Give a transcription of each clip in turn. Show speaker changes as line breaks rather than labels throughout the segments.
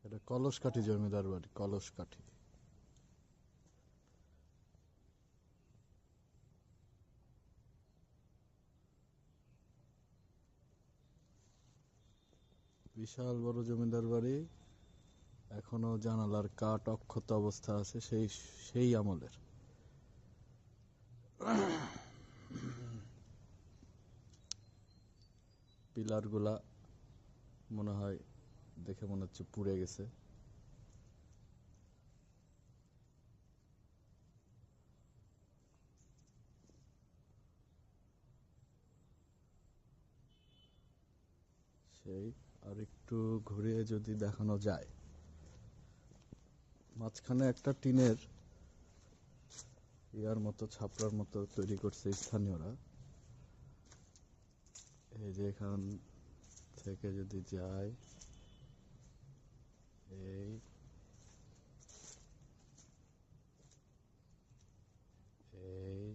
এটা কলসকাঠি জমিদার বাড়ি, কলসকাঠি। বিশাল বড় জমিদার বাড়ি, এখনো জানালার কাঠ অক্ষত অবস্থা আছে, সেই সেই আমলের। পিলার গুলা মনে হয় দেখে মনে হচ্ছে পুড়ে গেছে। সেই আর একটু ঘুরিয়ে যদি দেখানো যায়, মাঝখানে একটা টিনের ইয়ার মতো ছাপড়ার মতো তৈরি করছে স্থানীয়রা। এই যে এখান থেকে যদি যায়, এই এই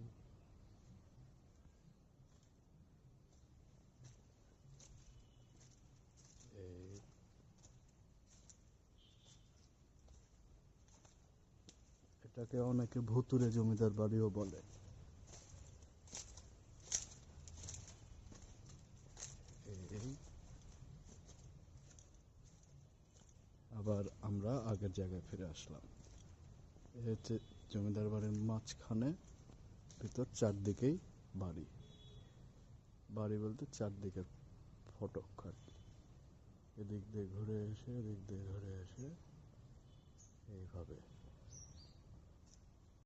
এই এটাকে অনেকে ভুতুড়ে জমিদার বাড়িও বলে। এই আবার আমরা আগের জায়গায় ফিরে আসলাম। এই হচ্ছে জমিদার বাড়ির মাঝখানে, ভিতর চারদিকেই বাড়ি। বাড়ি বলতে চারদিকের ফটক আর কি। এদিক দিয়ে ঘুরে এসে, এদিক দিয়ে ঘুরে এসে এইভাবে